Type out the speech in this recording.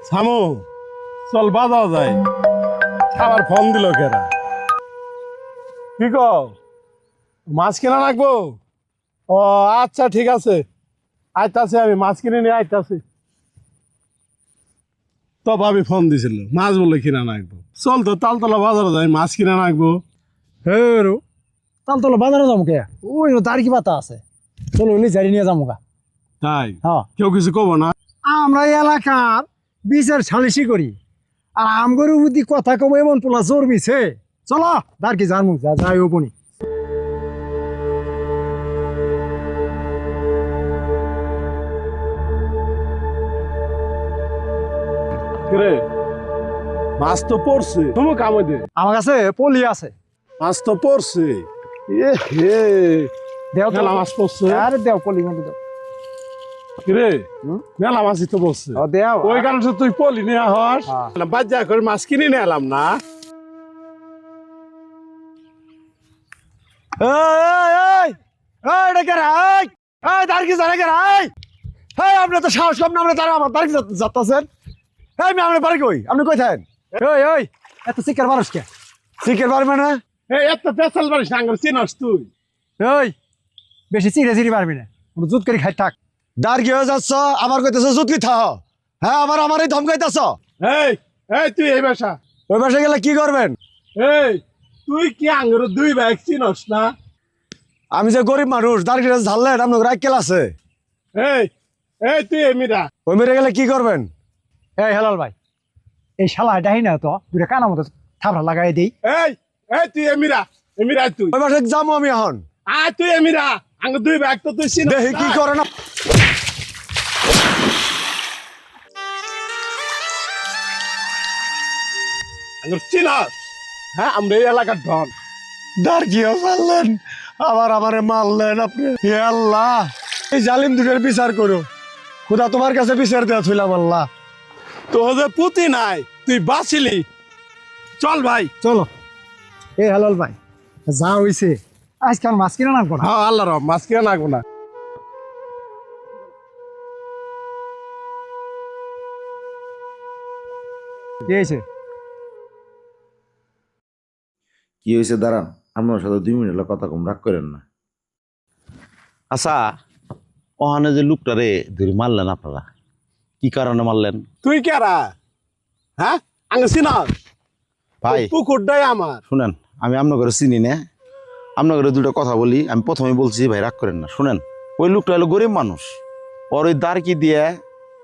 সামু চল বাজাও যায় আবার ফোন দিল কেরা কি কও মাছ কেনা লাগবো ও আচ্ছা ঠিক আছে আইতাছি আমি মাছ কিনে নিয়ে আইতাছি তো ভাবি ফোন দিছিল মাছ বলে কিনা লাগবো চল তো তালতলা বাজারে যাই মাছ কিনা লাগবো হেরো তালতলা বাজারে যাবো কে ওই তার কি পাতা আছে চলো উনি জারি নিয়ে যাবো গা। তাই হ্যাঁ কেউ কিছু কব না আমরা এই এলাকার বিচার সালিশি করি আর আমগরের বুদ্ধি কথা কব এমন পোলা জোর মিছে চলো তার কি জানবো যা যাই ওপনি রে মাছ তো পড়ছে তুমি কামে দে আমার কাছে পলি আছে মাছ তো পড়ছে এ হে দেও তো মেলা মাছ পড়ছে আরে দেও পলি মধ্যে দেও রে মেলা মাছই তো পড়ছে ও দেও ওই কারণে তো তুই পলি নিয়ে হস হ্যাঁ। বাজার করে মাছ কিনে নিয়ে এলাম না এই এটা কে রে এই তার কি জানে কে রে এই আপনি তো সাহস কম না আপনি তার আমার তার কি যাচ্ছেন এই আমি আপনি বাড়ি কই আপনি কই থাকেন এই এত শিকার মানুষ কে শিকার পারবে না এই এত পেছাল পারিস না আঙ্গুর চিনস তুই এই বেশি চিড়ে চিড়ি পারবি না জুত করে খাই থাক দাঁড় কি হয়ে যাচ্ছ আমার কইতেছ জুত কি থাহ হ্যাঁ আমারই ধমকাইতেছ এই এই তুই এই বাসা ওই পাশে গেলে কি করবেন এই তুই কি আঙ্গুর দুই ব্যাগ চিনস না আমি যে গরিব মানুষ দাঁড় কি ঝাললেন আপনার রাইকেল আছে এই এই তুই এমিরা ওই মেরে গেলে কি করবেন এই হেলাল ভাই এই শালা ডাহি না তো দুটা কানা মতো থাবড়া লাগাই দেই এই এই তুই এমিরা এমিরা তুই ওই পাশে যাবো আমি এখন আয় তুই এমিরা আঙ্গুর দুই ব্যাগ তো তুই চিনস দেখি কি করে না আঙ্গুর চিনস হ্যাঁ আমরা এই এলাকার ধন দাঁড় কি মারলেন আবার আমারে মারলেন আপনি হে আল্লাহ এই জালিম দুটোর বিচার করো খুদা তোমার কাছে বিচার দেওয়া থইলাম আল্লাহ তো যে পুতি নাই তুই বাঁচিলি চল ভাই চলো এই হেলাল ভাই যা হইছে আজকে আর মাছ কিনা না কোনা হ্যাঁ আল্লাহ রব মাছ কিনা নাগবো না কি হয়েছে কি হয়েছে দাঁড়ান আপনার সাথে 2 মিনিট হলো কথা কম রাগ করেন না। আচ্ছা ওখানে যে লোকটারে ধরে মারলেন আপনারা কি কারণে মারলেন? তুই কেরা হ্যাঁ আঙ্গুর চিনস ভাই পুকুরটাই আমার শুনেন আমি আপনার ঘরে চিনি না, আপনার ঘরে দুটো কথা বলি। আমি প্রথমে বলছি ভাই রাগ করেন না। শুনেন ওই লোকটা হলো গরিব মানুষ, ওর ওই দাঁড়কি দিয়ে